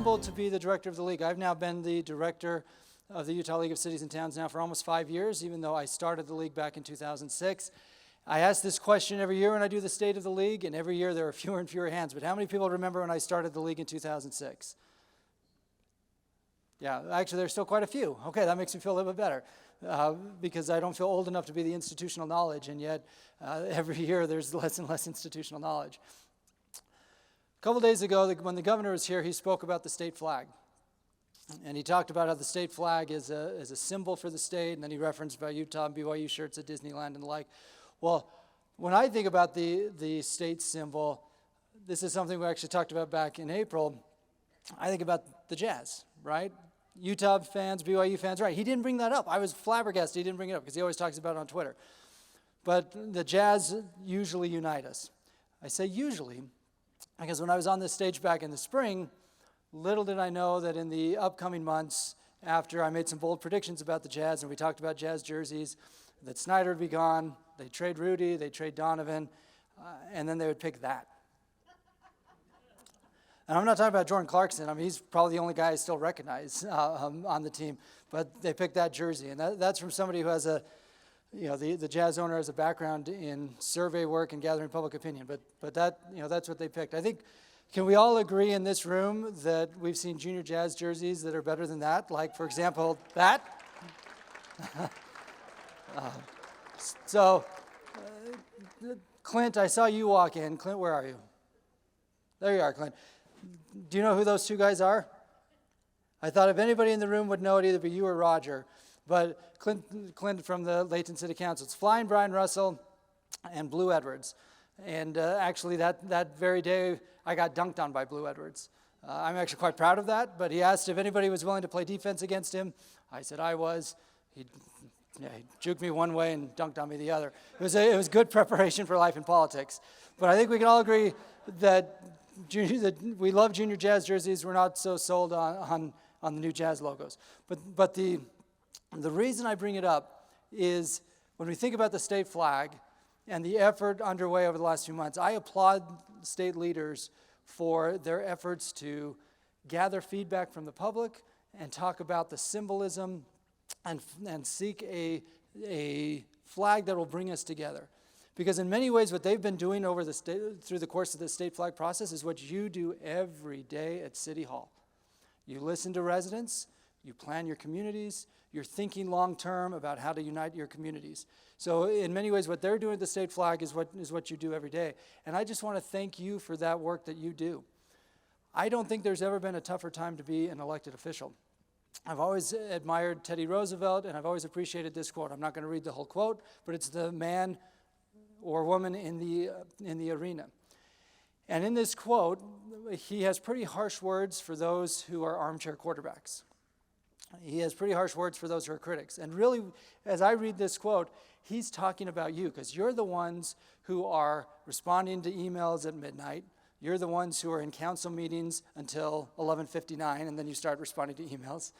humbled to be the director of the league. I've now been the director of the Utah League of Cities and Towns now for almost 5 years, even though I started the league back in 2006. I ask this question every year when I do the State of the League, and every year there are fewer and fewer hands. But how many people remember when I started the league in 2006? Yeah, actually there's still quite a few. Okay, that makes me feel a little bit better because I don't feel old enough to be the institutional knowledge, and yet every year there's less and less institutional knowledge. A couple days ago, when the governor was here, he spoke about the state flag. And he talked about how the state flag is a symbol for the state, and then he referenced about Utah and BYU shirts at Disneyland and the like. Well, when I think about the state symbol, this is something we actually talked about back in April. I think about the Jazz, right? Utah fans, BYU fans, right? He didn't bring that up. I was flabbergasted he didn't bring it up because he always talks about it on Twitter. But the Jazz usually unite us. I say usually because when I was on this stage back in the spring, little did I know that in the upcoming months, after I made some bold predictions about the Jazz and we talked about Jazz jerseys, that Snyder would be gone, they'd trade Rudy, they'd trade Donovan, and then they would pick that. And I'm not talking about Jordan Clarkson. I mean, he's probably the only guy I still recognize on the team, but they picked that jersey. And that's from somebody who has the Jazz owner has a background in survey work and gathering public opinion, but that, that's what they picked. I think, can we all agree in this room that we've seen junior Jazz jerseys that are better than that? Like, for example, that? Clint, I saw you walk in. Clint, where are you? There you are, Clint. Do you know who those two guys are? I thought if anybody in the room would know it, either be you or Roger. But Clint from the Layton City Council. It's Flying Brian Russell and Blue Edwards. And actually that very day, I got dunked on by Blue Edwards. I'm actually quite proud of that, but he asked if anybody was willing to play defense against him. I said I was. He juked me one way and dunked on me the other. It was good preparation for life in politics. But I think we can all agree that we love junior Jazz jerseys. We're not so sold on the new Jazz logos. But the reason I bring it up is when we think about the state flag and the effort underway over the last few months, I applaud state leaders for their efforts to gather feedback from the public and talk about the symbolism and seek a flag that will bring us together. Because in many ways, what they've been doing through the course of the state flag process is what you do every day at City Hall. You listen to residents, you plan your communities, you're thinking long-term about how to unite your communities. So in many ways, what they're doing at the state flag is what you do every day. And I just want to thank you for that work that you do. I don't think there's ever been a tougher time to be an elected official. I've always admired Teddy Roosevelt, and I've always appreciated this quote. I'm not going to read the whole quote, but it's the man or woman in the arena. And in this quote, he has pretty harsh words for those who are armchair quarterbacks. He has pretty harsh words for those who are critics. And really, as I read this quote, he's talking about you, because you're the ones who are responding to emails at midnight. You're the ones who are in council meetings until 11:59, and then you start responding to emails.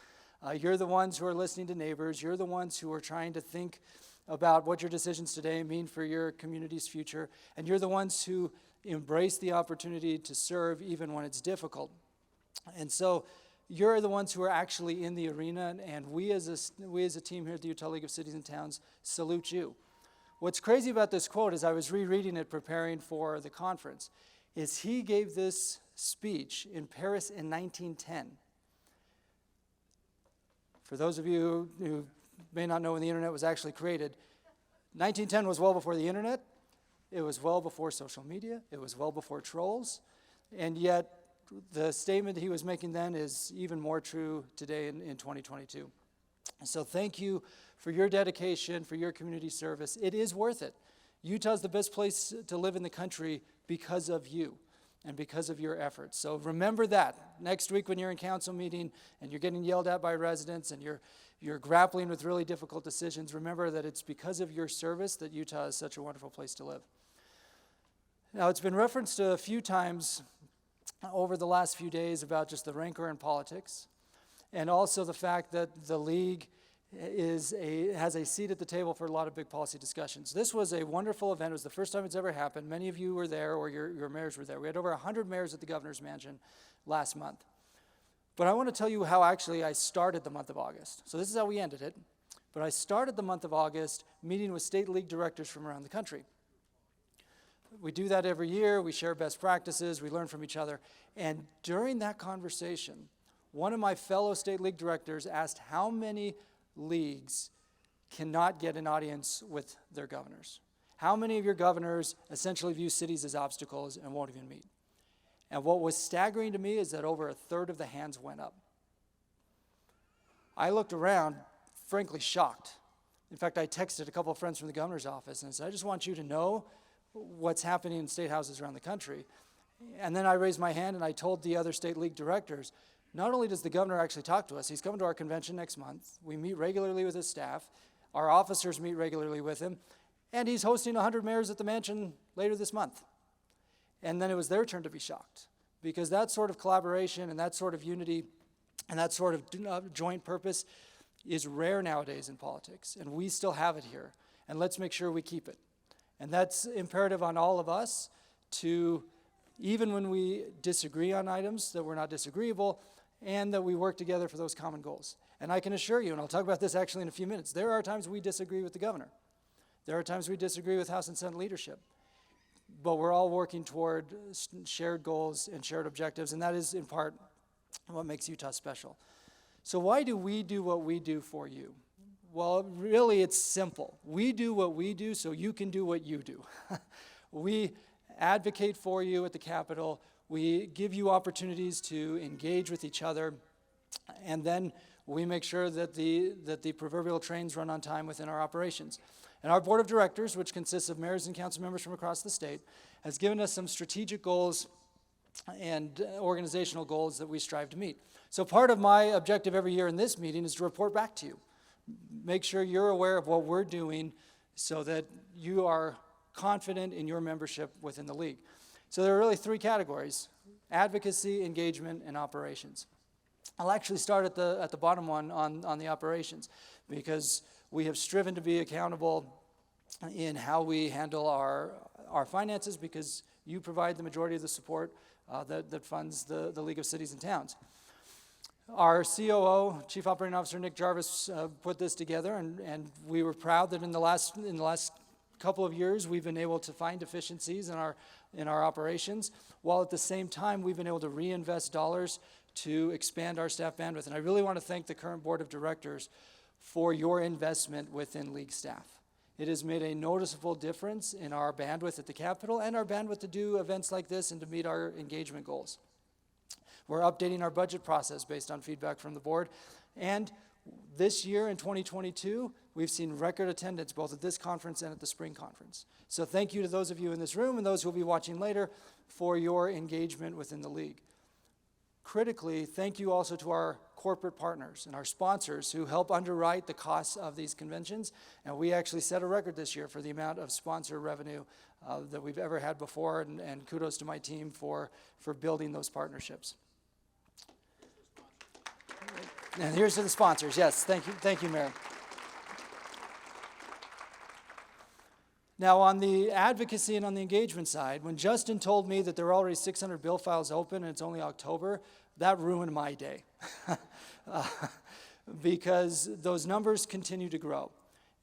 You're the ones who are listening to neighbors. You're the ones who are trying to think about what your decisions today mean for your community's future. And you're the ones who embrace the opportunity to serve even when it's difficult. And so you're the ones who are actually in the arena, and we as a team here at the Utah League of Cities and Towns salute you. What's crazy about this quote, as I was rereading it preparing for the conference, is he gave this speech in Paris in 1910. For those of you who may not know when the internet was actually created, 1910 was well before the internet. It was well before social media. It was well before trolls. And yet, the statement he was making then is even more true today in 2022. So thank you for your dedication, for your community service. It is worth it. Utah's the best place to live in the country because of you and because of your efforts. So remember that next week when you're in council meeting and you're getting yelled at by residents and you're grappling with really difficult decisions, remember that it's because of your service that Utah is such a wonderful place to live. Now, it's been referenced a few times over the last few days about just the rancor in politics, and also the fact that the league has a seat at the table for a lot of big policy discussions. This was a wonderful event. It was the first time it's ever happened. Many of you were there, or your mayors were there. We had over 100 mayors at the governor's mansion last month. But I want to tell you how actually I started the month of August. So this is how we ended it. But I started the month of August meeting with state league directors from around the country. We do that every year. We share best practices. We learn from each other. And during that conversation, one of my fellow state league directors asked how many leagues cannot get an audience with their governors. How many of your governors essentially view cities as obstacles and won't even meet? And what was staggering to me is that over a third of the hands went up. I looked around, frankly shocked. In fact, I texted a couple of friends from the governor's office and said, I just want you to know what's happening in state houses around the country. And then I raised my hand and I told the other state league directors, not only does the governor actually talk to us, he's coming to our convention next month. We meet regularly with his staff. Our officers meet regularly with him. And he's hosting 100 mayors at the mansion later this month. And then it was their turn to be shocked, because that sort of collaboration and that sort of unity and that sort of joint purpose is rare nowadays in politics, and we still have it here, and let's make sure we keep it. And that's imperative on all of us to, even when we disagree on items, that we're not disagreeable, and that we work together for those common goals. And I can assure you, and I'll talk about this actually in a few minutes, there are times we disagree with the governor. There are times we disagree with House and Senate leadership. But we're all working toward shared goals and shared objectives, and that is in part what makes Utah special. So why do we do what we do for you? Well, really it's simple. We do what we do so you can do what you do. We advocate for you at the Capitol. We give you opportunities to engage with each other, and then we make sure that the proverbial trains run on time within our operations. And our board of directors, which consists of mayors and council members from across the state, has given us some strategic goals and organizational goals that we strive to meet. So part of my objective every year in this meeting is to report back to you. Make sure you're aware of what we're doing so that you are confident in your membership within the league. So there are really three categories: advocacy, engagement, and operations. I'll actually start at the bottom one on the operations, because we have striven to be accountable in how we handle our finances, because you provide the majority of the support that funds the League of Cities and Towns. Our COO, Chief Operating Officer Nick Jarvis, put this together, and we were proud that in the last couple of years we've been able to find efficiencies in our operations, while at the same time we've been able to reinvest dollars to expand our staff bandwidth. And I really want to thank the current board of directors for your investment within league staff. It has made a noticeable difference in our bandwidth at the Capitol and our bandwidth to do events like this and to meet our engagement goals. We're updating our budget process based on feedback from the board. And this year in 2022, we've seen record attendance both at this conference and at the spring conference. So thank you to those of you in this room and those who will be watching later for your engagement within the league. Critically, thank you also to our corporate partners and our sponsors who help underwrite the costs of these conventions. And we actually set a record this year for the amount of sponsor revenue that we've ever had before, and kudos to my team for building those partnerships. And here's to the sponsors. Yes, thank you, Mayor. Now, on the advocacy and on the engagement side, when Justin told me that there were already 600 bill files open and it's only October, that ruined my day. Because those numbers continue to grow.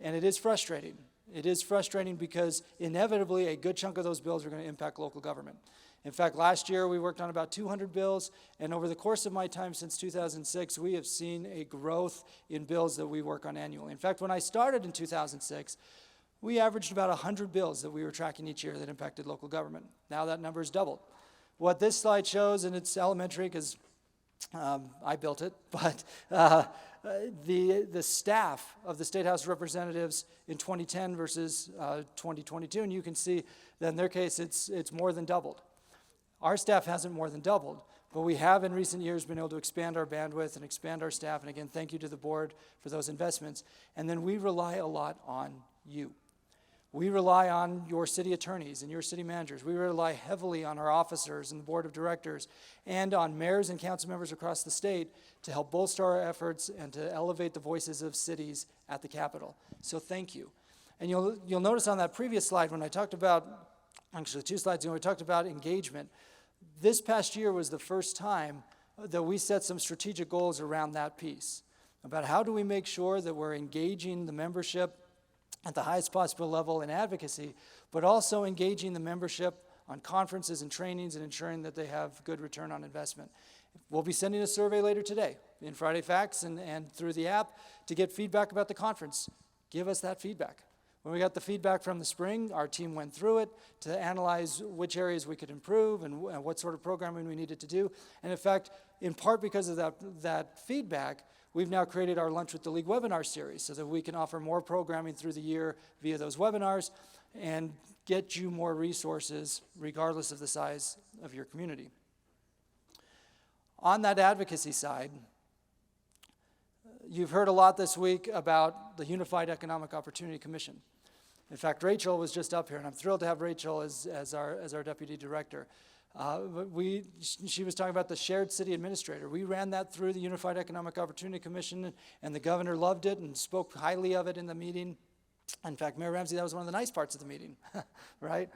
And it is frustrating. It is frustrating because inevitably a good chunk of those bills are going to impact local government. In fact, last year we worked on about 200 bills, and over the course of my time since 2006, we have seen a growth in bills that we work on annually. In fact, when I started in 2006, we averaged about 100 bills that we were tracking each year that impacted local government. Now that number has doubled. What this slide shows, and it's elementary because I built it, but the staff of the State House of Representatives in 2010 versus 2022, and you can see that in their case it's more than doubled. Our staff hasn't more than doubled, but we have in recent years been able to expand our bandwidth and expand our staff, and again, thank you to the board for those investments. And then we rely a lot on you. We rely on your city attorneys and your city managers. We rely heavily on our officers and the board of directors and on mayors and council members across the state to help bolster our efforts and to elevate the voices of cities at the Capitol. So thank you. And you'll notice on that previous slide when I talked about, actually 2 slides ago, we talked about engagement. This past year was the first time that we set some strategic goals around that piece, about how do we make sure that we're engaging the membership at the highest possible level in advocacy, but also engaging the membership on conferences and trainings and ensuring that they have good return on investment. We'll be sending a survey later today in Friday Facts and through the app to get feedback about the conference. Give us that feedback. When we got the feedback from the spring, our team went through it to analyze which areas we could improve and what sort of programming we needed to do. And in fact, in part because of that feedback, we've now created our Lunch with the League webinar series so that we can offer more programming through the year via those webinars and get you more resources regardless of the size of your community. On that advocacy side, you've heard a lot this week about the Unified Economic Opportunity Commission. In fact, Rachel was just up here, and I'm thrilled to have Rachel as our deputy director. She was talking about the shared city administrator. We ran that through the Unified Economic Opportunity Commission, and the governor loved it and spoke highly of it in the meeting. In fact, Mayor Ramsey, that was one of the nice parts of the meeting, right?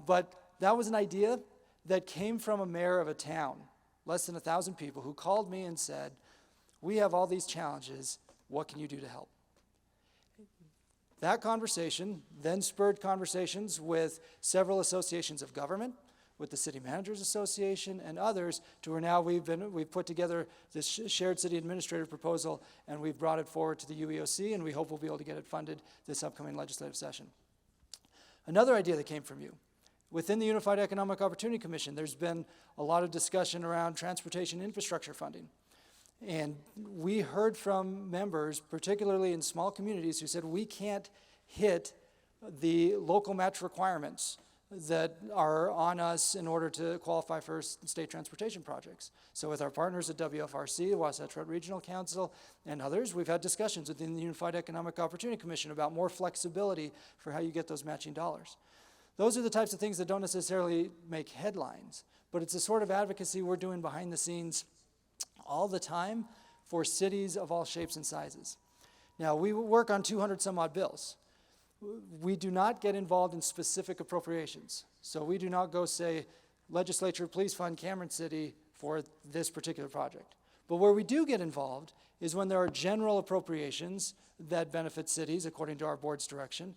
But that was an idea that came from a mayor of a town, less than 1,000 people, who called me and said, we have all these challenges, what can you do to help? That conversation then spurred conversations with several associations of government, with the City Managers Association and others, to where now we've put together this shared city administrator proposal, and we've brought it forward to the UEOC, and we hope we'll be able to get it funded this upcoming legislative session. Another idea that came from you, within the Unified Economic Opportunity Commission, there's been a lot of discussion around transportation infrastructure funding. And we heard from members, particularly in small communities, who said we can't hit the local match requirements that are on us in order to qualify for state transportation projects. So with our partners at WFRC, the Wasatch Front Regional Council, and others, we've had discussions within the Unified Economic Opportunity Commission about more flexibility for how you get those matching dollars. Those are the types of things that don't necessarily make headlines, but it's the sort of advocacy we're doing behind the scenes all the time for cities of all shapes and sizes. Now, we work on 200 some odd bills. We do not get involved in specific appropriations. So we do not go say, legislature, please fund Cameron City for this particular project. But where we do get involved is when there are general appropriations that benefit cities according to our board's direction,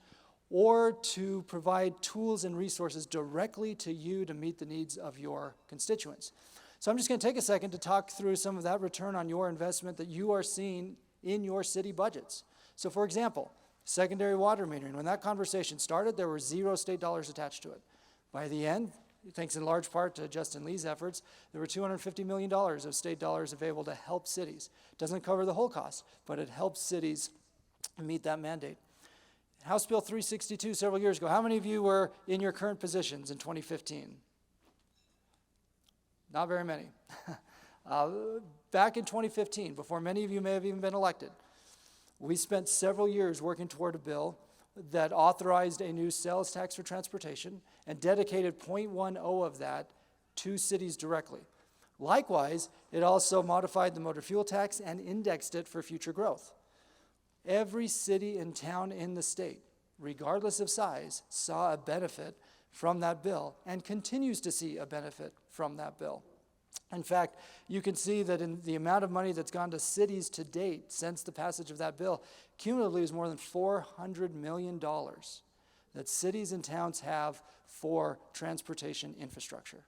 or to provide tools and resources directly to you to meet the needs of your constituents. So I'm just going to take a second to talk through some of that return on your investment that you are seeing in your city budgets. So for example, secondary water metering, when that conversation started, there were 0 state dollars attached to it. By the end, thanks in large part to Justin Lee's efforts, there were $250 million of state dollars available to help cities. It doesn't cover the whole cost, but it helps cities meet that mandate. House Bill 362 several years ago, how many of you were in your current positions in 2015? Not very many. Back in 2015, before many of you may have even been elected, we spent several years working toward a bill that authorized a new sales tax for transportation and dedicated 0.10 of that to cities directly. Likewise, it also modified the motor fuel tax and indexed it for future growth. Every city and town in the state, regardless of size, saw a benefit from that bill and continues to see a benefit from that bill. In fact, you can see that in the amount of money that's gone to cities to date since the passage of that bill, cumulatively is more than $400 million that cities and towns have for transportation infrastructure.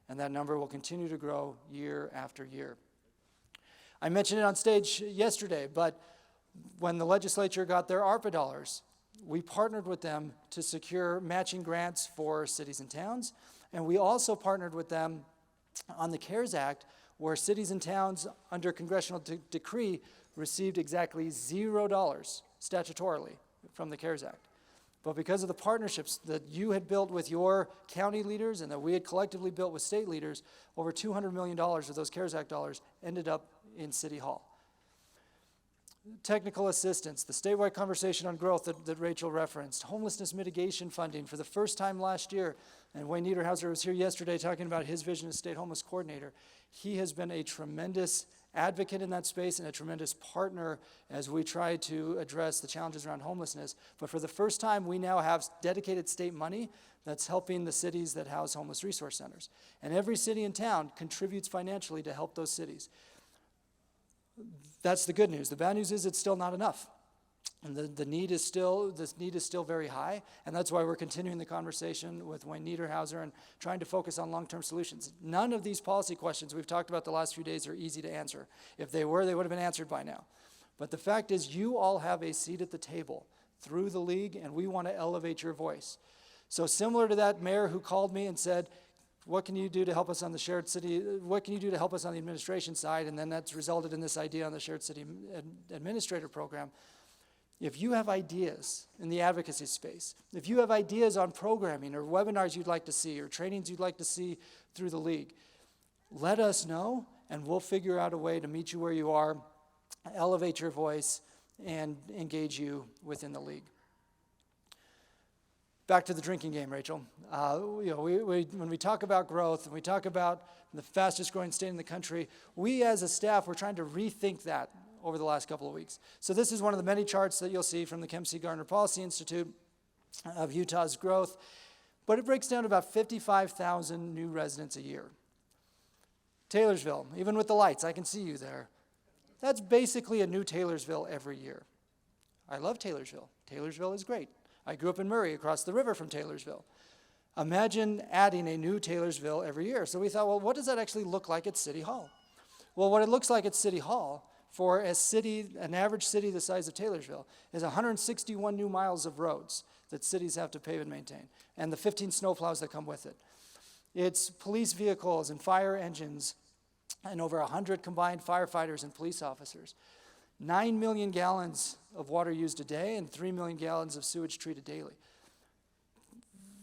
And that number will continue to grow year after year. I mentioned it on stage yesterday, but when the legislature got their ARPA dollars, we partnered with them to secure matching grants for cities and towns, and we also partnered with them on the CARES Act, where cities and towns under congressional decree received exactly $0 statutorily from the CARES Act. But because of the partnerships that you had built with your county leaders and that we had collectively built with state leaders, over $200 million of those CARES Act dollars ended up in City Hall. Technical assistance, the statewide conversation on growth that Rachel referenced, homelessness mitigation funding for the first time last year, and Wayne Niederhauser was here yesterday talking about his vision as state homeless coordinator. He has been a tremendous advocate in that space and a tremendous partner as we try to address the challenges around homelessness. But for the first time, we now have dedicated state money that's helping the cities that house homeless resource centers. And every city and town contributes financially to help those cities. That's the good news. The bad news is it's still not enough. And this need is still very high, and that's why we're continuing the conversation with Wayne Niederhauser and trying to focus on long-term solutions. None of these policy questions we've talked about the last few days are easy to answer. If they were, they would have been answered by now. But the fact is, you all have a seat at the table through the league, and we want to elevate your voice. So similar to that mayor who called me and said, what can you do to help us on the shared city, what can you do to help us on the administration side? And then that's resulted in this idea on the shared city administrator program. If you have ideas in the advocacy space, if you have ideas on programming or webinars you'd like to see or trainings you'd like to see through the league, let us know and we'll figure out a way to meet you where you are, elevate your voice, and engage you within the league. Back to the drinking game, Rachel. When we talk about growth and we talk about the fastest growing state in the country, we as a staff, we're trying to rethink that over the last couple of weeks. So this is one of the many charts that you'll see from the Kempsey C. Gardner Policy Institute of Utah's growth, but it breaks down to about 55,000 new residents a year. Taylorsville, even with the lights, I can see you there. That's basically a new Taylorsville every year. I love Taylorsville. Taylorsville is great. I grew up in Murray, across the river from Taylorsville. Imagine adding a new Taylorsville every year. So we thought, well, what does that actually look like at City Hall? Well, what it looks like at City Hall for an average city the size of Taylorsville is 161 new miles of roads that cities have to pave and maintain, and the 15 snowplows that come with it. It's police vehicles and fire engines and over 100 combined firefighters and police officers. 9 million gallons of water used a day and 3 million gallons of sewage treated daily.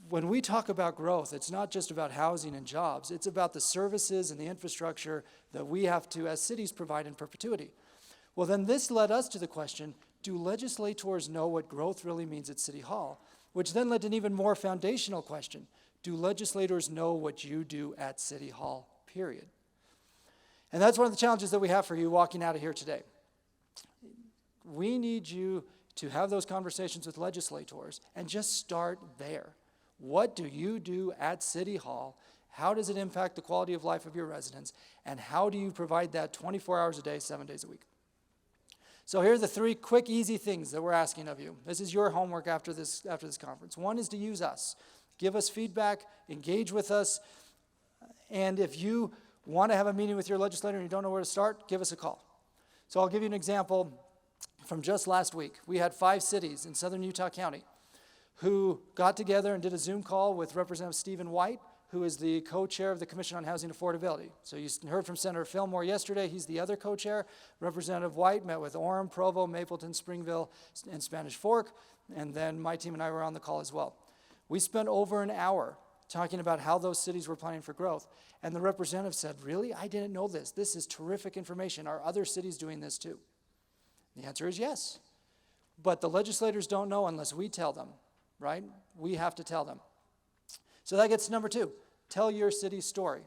When we talk about growth, it's not just about housing and jobs. It's about the services and the infrastructure that we have to, as cities, provide in perpetuity. Well, then this led us to the question, do legislators know what growth really means at City Hall? Which then led to an even more foundational question. Do legislators know what you do at City Hall, period? And that's one of the challenges that we have for you walking out of here today. We need you to have those conversations with legislators and just start there. What do you do at City Hall? How does it impact the quality of life of your residents? And how do you provide that 24 hours a day, 7 days a week? So here are the 3 quick, easy things that we're asking of you. This is your homework after this conference. One is to use us. Give us feedback, engage with us, and if you want to have a meeting with your legislator and you don't know where to start, give us a call. So I'll give you an example from just last week. We had 5 cities in southern Utah County who got together and did a Zoom call with Representative Stephen White, who is the co-chair of the Commission on Housing Affordability. So you heard from Senator Fillmore yesterday. He's the other co-chair. Representative White met with Orem, Provo, Mapleton, Springville, and Spanish Fork, and then my team and I were on the call as well. We spent over an hour talking about how those cities were planning for growth, and the representative said, really? I didn't know this. This is terrific information. Are other cities doing this too? The answer is yes. But the legislators don't know unless we tell them, right? We have to tell them. So that gets to number 2. Tell your city's story.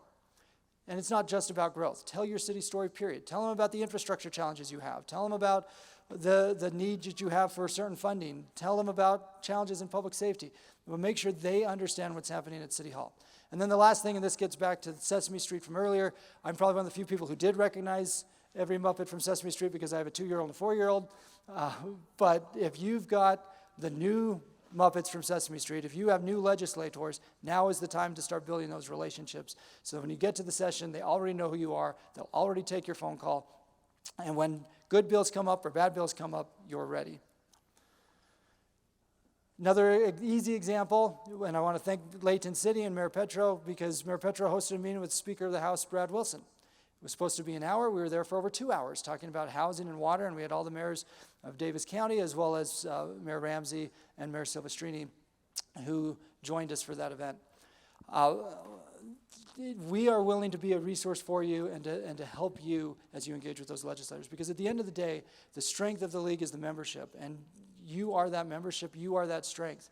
And it's not just about growth. Tell your city's story, period. Tell them about the infrastructure challenges you have. Tell them about the needs that you have for certain funding. Tell them about challenges in public safety. But make sure they understand what's happening at City Hall. And then the last thing, and this gets back to Sesame Street from earlier, I'm probably one of the few people who did recognize every Muppet from Sesame Street because I have a 2-year-old and a 4-year-old. But if you've got the new Muppets from Sesame Street, if you have new legislators, now is the time to start building those relationships. So when you get to the session, they already know who you are. They'll already take your phone call. And when good bills come up or bad bills come up, you're ready. Another easy example, and I want to thank Layton City and Mayor Petro because Mayor Petro hosted a meeting with Speaker of the House, Brad Wilson. It was supposed to be an hour. We were there for over 2 hours talking about housing and water, and we had all the mayors of Davis County as well as Mayor Ramsey and Mayor Silvestrini who joined us for that event. We are willing to be a resource for you and to help you as you engage with those legislators because at the end of the day, the strength of the league is the membership, and you are that membership, you are that strength.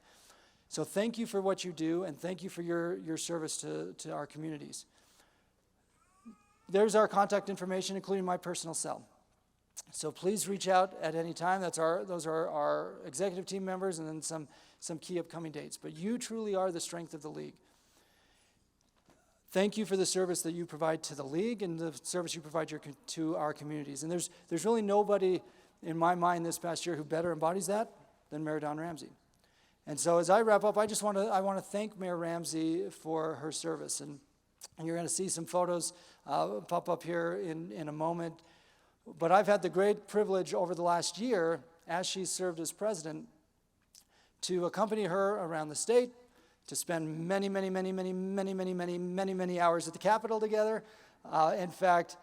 So thank you for what you do, and thank you for your service to our communities. there's our contact information, including my personal cell. So please reach out at any time. Those are our executive team members, and then some key upcoming dates. But you truly are the strength of the league. Thank you for the service that you provide to the league and the service you provide to our communities. And there's really nobody in my mind this past year who better embodies that than Mayor Dawn Ramsey. And so as I wrap up, I want to thank Mayor Ramsey for her service. And you're going to see some photos pop up here in a moment. But I've had the great privilege over the last year, as she served as president, to accompany her around the state, to spend many hours at the Capitol together. In fact,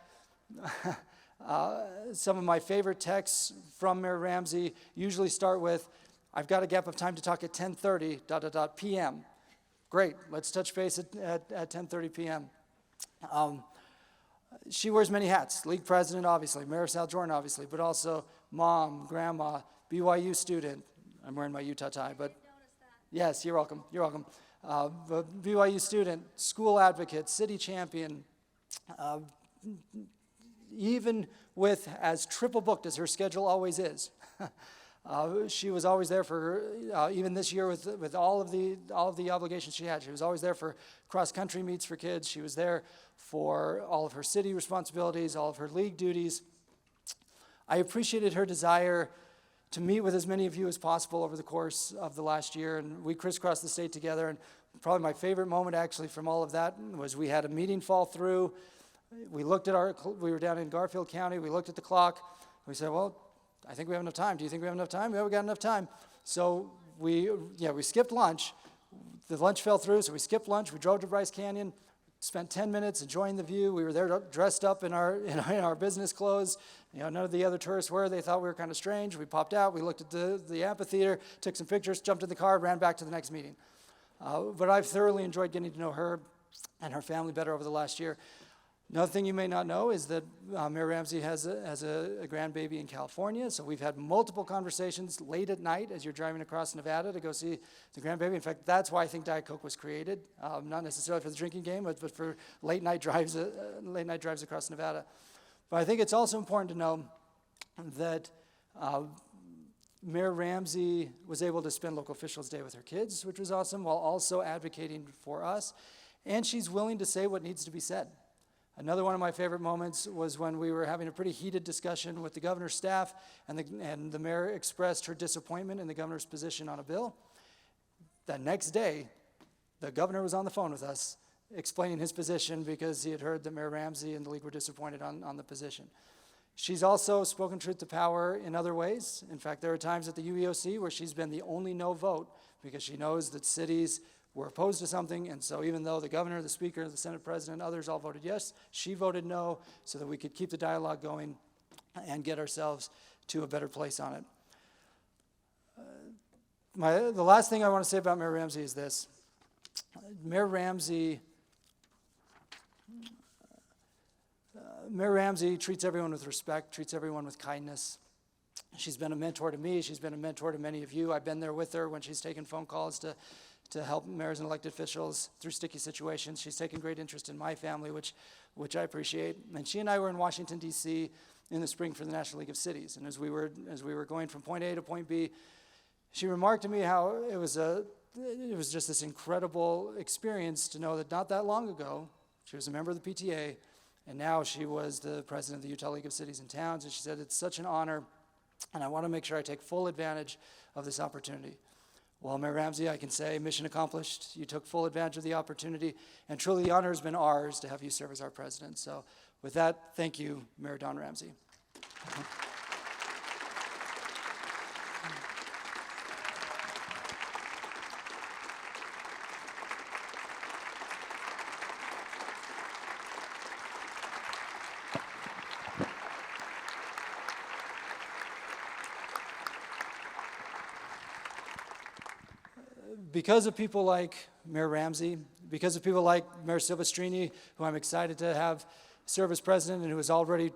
some of my favorite texts from Mayor Ramsey usually start with, "I've got a gap of time to talk at 10:30 p.m. Great, let's touch base at 10:30 p.m. She wears many hats. League president, obviously. Mayor of South Jordan, obviously. But also mom, grandma, BYU student. I'm wearing my Utah tie, but yes, you're welcome. You're welcome. But BYU student, school advocate, city champion, even with as triple booked as her schedule always is. She was always there for her, even this year with all of the obligations she had. She was always there for cross-country meets for kids. She was there for all of her city responsibilities, all of her league duties. I appreciated her desire to meet with as many of you as possible over the course of the last year, and we crisscrossed the state together. And probably my favorite moment actually from all of that was we had a meeting fall through. We were down in Garfield County. We looked at the clock. We said, well, I think we have enough time. Do you think we have enough time? Yeah, we got enough time. So we skipped lunch. The lunch fell through, so we skipped lunch. We drove to Bryce Canyon, spent 10 minutes enjoying the view. We were there dressed up in our business clothes. None of the other tourists were. They thought we were kind of strange. We popped out. We looked at the amphitheater, took some pictures, jumped in the car, ran back to the next meeting. But I've thoroughly enjoyed getting to know her and her family better over the last year. Another thing you may not know is that Mayor Ramsey has a grandbaby in California, so we've had multiple conversations late at night as you're driving across Nevada to go see the grandbaby. In fact, that's why I think Diet Coke was created, not necessarily for the drinking game, but for late night drives across Nevada. But I think it's also important to know that Mayor Ramsey was able to spend Local Officials Day with her kids, which was awesome, while also advocating for us, and she's willing to say what needs to be said. Another one of my favorite moments was when we were having a pretty heated discussion with the governor's staff, and the mayor expressed her disappointment in the governor's position on a bill. That next day, the governor was on the phone with us explaining his position because he had heard that Mayor Ramsey and the league were disappointed on the position. She's also spoken truth to power in other ways. In fact, there are times at the UEOC where she's been the only no vote because she knows that cities were opposed to something, and so even though the governor, the speaker, the Senate president, others all voted yes, she voted no so that we could keep the dialogue going and get ourselves to a better place on it. The last thing I want to say about Mayor Ramsey is this. Mayor Ramsey treats everyone with respect, treats everyone with kindness. She's been a mentor to me. She's been a mentor to many of you. I've been there with her when she's taken phone calls to help mayors and elected officials through sticky situations. She's taken great interest in my family, which I appreciate. And she and I were in Washington, D.C. in the spring for the National League of Cities. And as we were going from point A to point B, she remarked to me how it was just this incredible experience to know that not that long ago, she was a member of the PTA, and now she was the president of the Utah League of Cities and Towns. And she said, it's such an honor, and I want to make sure I take full advantage of this opportunity. Well, Mayor Ramsey, I can say mission accomplished. You took full advantage of the opportunity, and truly the honor has been ours to have you serve as our president. So with that, thank you, Mayor Dawn Ramsey. Because of people like Mayor Ramsey, because of people like Mayor Silvestrini, who I'm excited to have serve as president and who has already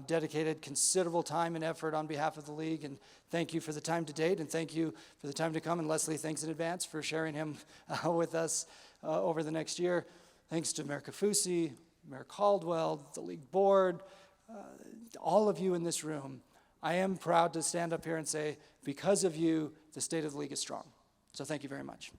dedicated considerable time and effort on behalf of the league, and thank you for the time to date, and thank you for the time to come, and Leslie, thanks in advance for sharing him with us over the next year. Thanks to Mayor Kafusi, Mayor Caldwell, the league board, all of you in this room, I am proud to stand up here and say, because of you, the state of the league is strong. So thank you very much.